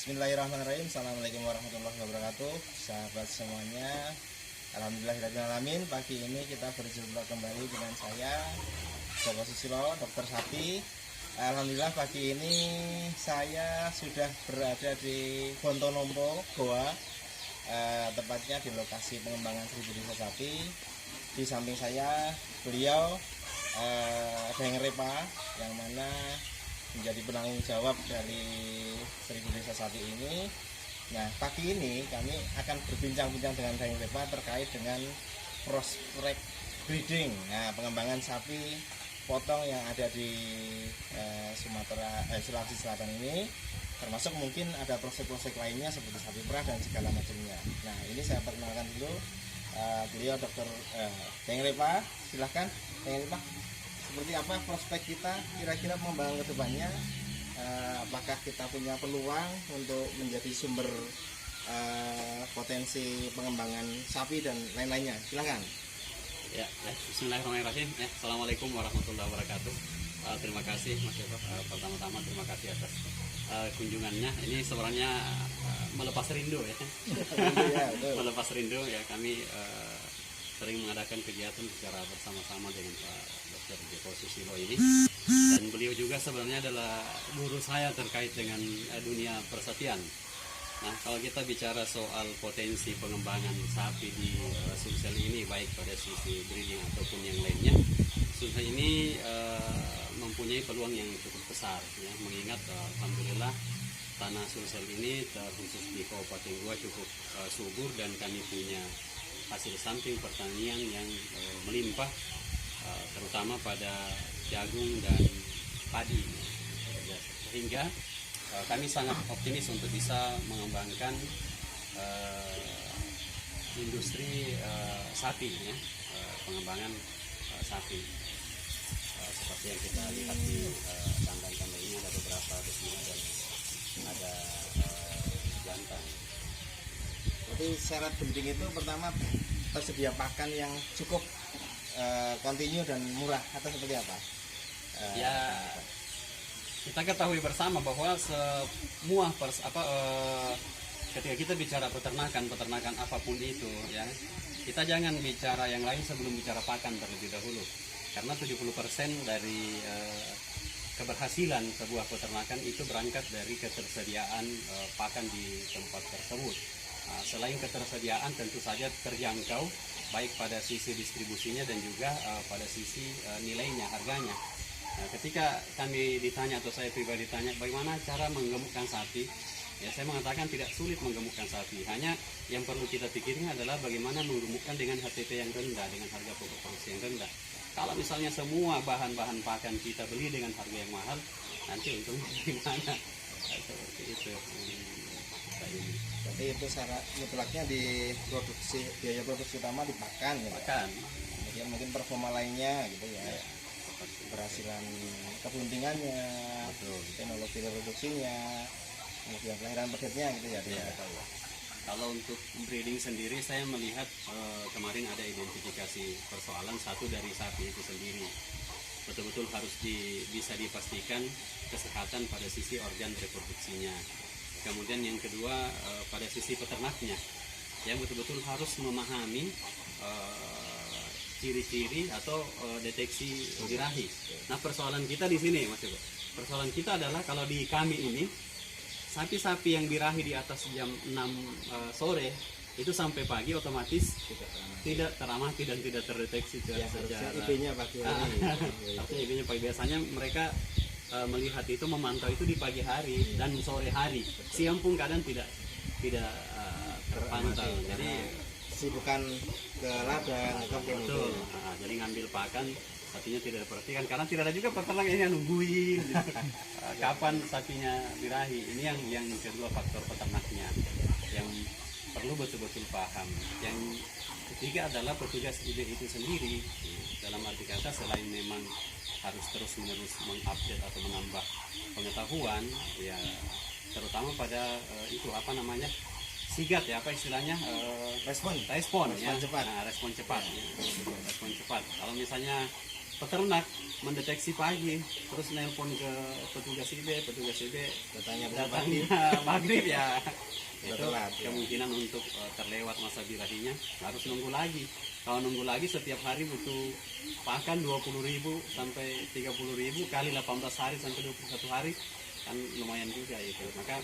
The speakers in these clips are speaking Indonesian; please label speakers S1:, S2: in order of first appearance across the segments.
S1: Bismillahirrahmanirrahim. Assalamualaikum warahmatullahi wabarakatuh. Sahabat semuanya, alhamdulillahirrahmanirrahim. Pagi ini kita berjumpa kembali dengan saya Joko Susilo, dokter sapi. Alhamdulillah pagi ini saya sudah berada di Bontonompo, Goa, tepatnya di lokasi pengembangan Seribu Desa Sapi. Di samping saya beliau Deng Repa, yang mana menjadi penanggung jawab dari Seribu Desa Sapi ini. Nah, pagi ini kami akan berbincang-bincang dengan Deng Repa terkait dengan prospek breeding, pengembangan sapi potong yang ada di Sulawesi Selatan ini, termasuk mungkin ada prospek-prospek lainnya seperti sapi perah dan segala macamnya. Nah, ini saya perkenalkan dulu beliau Dr. Deng Repa. Silahkan Deng Repa, seperti apa prospek kita kira-kira pengembangan ke depannya, apakah kita punya peluang untuk menjadi sumber potensi pengembangan sapi dan lain-lainnya. Silahkan.
S2: Ya, bismillahirrahmanirrahim. Assalamualaikum warahmatullahi wabarakatuh. Terima kasih Mas Joko. Pertama-tama terima kasih atas kunjungannya. Ini sebenarnya melepas rindu ya. Melepas rindu ya, kami sering mengadakan kegiatan secara bersama-sama dengan Pak Dr. Joko Susilo ini, dan beliau juga sebenarnya adalah guru saya terkait dengan dunia persatian. Nah, kalau kita bicara soal potensi pengembangan sapi di Sulsel ini, baik pada sisi breeding ataupun yang lainnya, Sulsel ini mempunyai peluang yang cukup besar ya, mengingat alhamdulillah tanah Sulsel ini terkhusus di Kabupaten Goa cukup subur, dan kami punya hasil samping pertanian yang melimpah, terutama pada jagung dan padi, sehingga kami sangat optimis untuk bisa mengembangkan industri sapi ya, pengembangan sapi seperti yang kita lihat di kandang-kandang ini, ada beberapa betina dan ada jantan.
S1: Jadi syarat breeding itu pertama tersedia pakan yang cukup kontinu dan murah, atau seperti apa?
S2: Ya, kita ketahui bersama bahwa semua ketika kita bicara peternakan apapun itu ya, kita jangan bicara yang lain sebelum bicara pakan terlebih dahulu, karena 70% dari keberhasilan sebuah peternakan itu berangkat dari ketersediaan pakan di tempat tersebut. Selain ketersediaan, tentu saja terjangkau baik pada sisi distribusinya dan juga pada sisi nilainya, harganya. Nah, ketika kami ditanya, atau saya pribadi ditanya bagaimana cara menggemukkan sapi, ya saya mengatakan tidak sulit menggemukkan sapi. Hanya yang perlu kita pikirin adalah bagaimana menggemukkan dengan HTP yang rendah, dengan harga pokok produksi yang rendah. Kalau misalnya semua bahan-bahan pakan kita beli dengan harga yang mahal, nanti untungnya gimana? Seperti itu.
S1: Jadi itu syarat mutlaknya di produksi, biaya produksi utama di pakan ya.
S2: Pakan.
S1: Kemudian mungkin performa lainnya gitu ya. Keberhasilan kebuntingannya, teknologi reproduksinya, kemudian kelahiran pedetnya gitu ya.
S2: Kalau untuk breeding sendiri, saya melihat kemarin ada identifikasi persoalan satu dari sapi itu sendiri. Betul-betul harus bisa dipastikan kesehatan pada sisi organ reproduksinya. Kemudian yang kedua pada sisi peternaknya, yang betul-betul harus memahami ciri-ciri atau deteksi birahi. Nah, persoalan kita di sini, Mas Ibu. Persoalan kita adalah kalau di kami ini, sapi-sapi yang birahi di atas jam 6 sore itu sampai pagi otomatis tidak teramati dan tidak terdeteksi secara
S1: IP-nya pagi hari.
S2: Artinya IP-nya pagi. Biasanya mereka melihat itu, memantau itu di pagi hari dan sore hari. Siang pun kadang tidak terpantau. Jadi
S1: bukan ke ladang atau
S2: betul. Jadi ngambil pakan sapinya tidak diperhatikan, karena tidak ada juga peternak yang nungguin gitu. Kapan sapinya birahi. Ini yang kedua, faktor peternaknya yang perlu betul-betul paham. Yang ketiga adalah petugas IB itu sendiri, dalam arti kata selain memang harus terus-menerus mengupdate atau menambah pengetahuan ya, terutama pada sigat ya, apa istilahnya, respon ya.
S1: cepat.
S2: Nah, respon cepat ya. Respon cepat. Kalau misalnya peternak mendeteksi pagi, terus nelpon ke petugas IB
S1: Datanya
S2: datangnya maghrib ya.
S1: Udah
S2: Itu
S1: telat, ya.
S2: kemungkinan untuk terlewat masa birahinya, harus nunggu lagi. Kalau nunggu lagi setiap hari butuh pakan 20.000 sampai 30.000 kali 18 hari sampai 21 hari, kan lumayan juga itu. Maka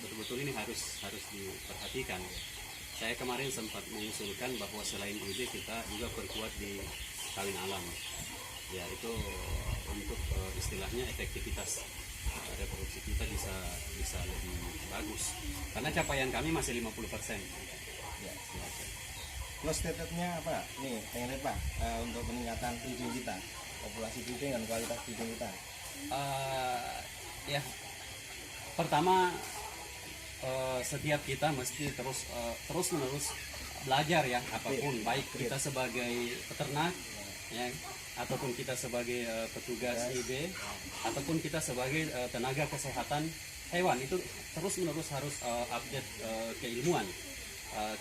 S2: betul-betul ini harus diperhatikan. Saya kemarin sempat mengusulkan bahwa selain IB kita juga perkuat di kawin alam. Ya itu untuk istilahnya efektivitas reproduksi kita bisa lebih bagus. Karena capaian kami masih 50%.
S1: Ya. Close statement-nya apa? Nih, pengen Pak, untuk peningkatan breeding kita, populasi breeding dan kualitas breeding kita.
S2: Ya, pertama setiap kita mesti terus menerus belajar ya, apapun, baik kita sebagai peternak ya, ataupun kita sebagai petugas IB, ataupun kita sebagai tenaga kesehatan hewan, itu terus menerus harus update keilmuan.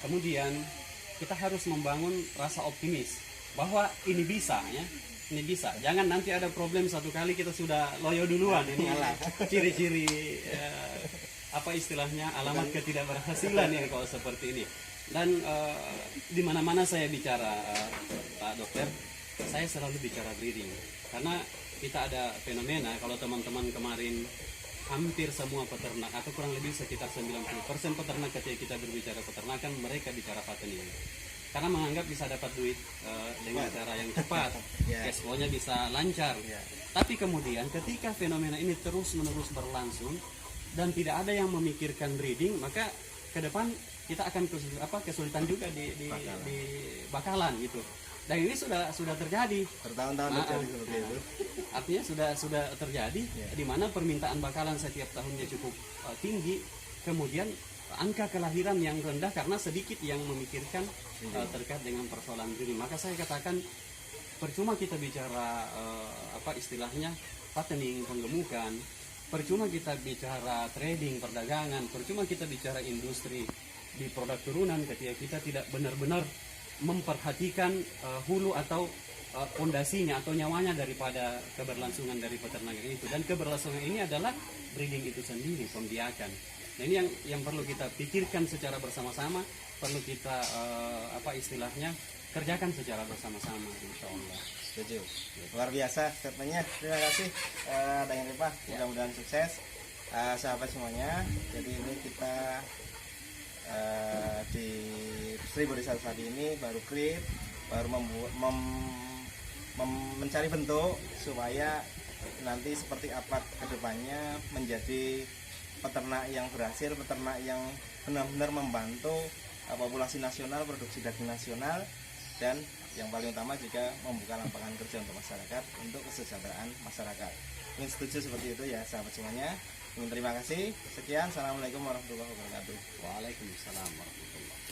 S2: Kemudian kita harus membangun rasa optimis bahwa ini bisa ya, ini bisa. Jangan nanti ada problem satu kali kita sudah loyo duluan. Ini ciri-ciri apa istilahnya, alamat ketidakberhasilan ya kalau seperti ini. Dan di mana-mana saya bicara, Pak Dokter, saya selalu bicara breeding, karena kita ada fenomena kalau teman-teman kemarin hampir semua peternak atau kurang lebih sekitar 90% peternak ketika kita berbicara peternakan, mereka bicara fattening karena menganggap bisa dapat duit dengan cara yang cepat, cash flow-nya bisa lancar. Tapi kemudian ketika fenomena ini terus-menerus berlangsung dan tidak ada yang memikirkan breeding, maka ke depan kita akan kesulitan juga di bakalan gitu. Dan ini sudah terjadi
S1: Bertahun-tahun terjadi seperti itu.
S2: Artinya sudah terjadi di mana permintaan bakalan setiap tahunnya cukup tinggi, kemudian angka kelahiran yang rendah karena sedikit yang memikirkan terkait dengan persoalan breeding. Maka saya katakan percuma kita bicara apa istilahnya fattening, penggemukan, percuma kita bicara trading, perdagangan, percuma kita bicara industri di produk turunan ketika kita tidak benar-benar memperhatikan hulu atau fondasinya atau nyawanya daripada keberlangsungan dari peternakan itu. Dan keberlangsungan ini adalah breeding itu sendiri, pembiakan. Nah ini yang perlu kita pikirkan secara bersama-sama, perlu kita apa istilahnya kerjakan secara bersama-sama, insya Allah.
S1: Setuju. Luar biasa statementnya. Terima kasih Dayang Ripah. Mudah-mudahan sukses sahabat semuanya. Jadi ini kita di Seribu Desa Saat ini baru create, baru mencari bentuk supaya nanti seperti apa kedepannya menjadi peternak yang berhasil, peternak yang benar-benar membantu populasi nasional, produksi daging nasional, dan yang paling utama juga membuka lapangan kerja untuk masyarakat, untuk kesejahteraan masyarakat. Ingin setuju seperti itu ya sahabat semuanya. Ingin terima kasih. Sekian. Assalamualaikum warahmatullahi wabarakatuh.
S2: Waalaikumsalam warahmatullahi wabarakatuh.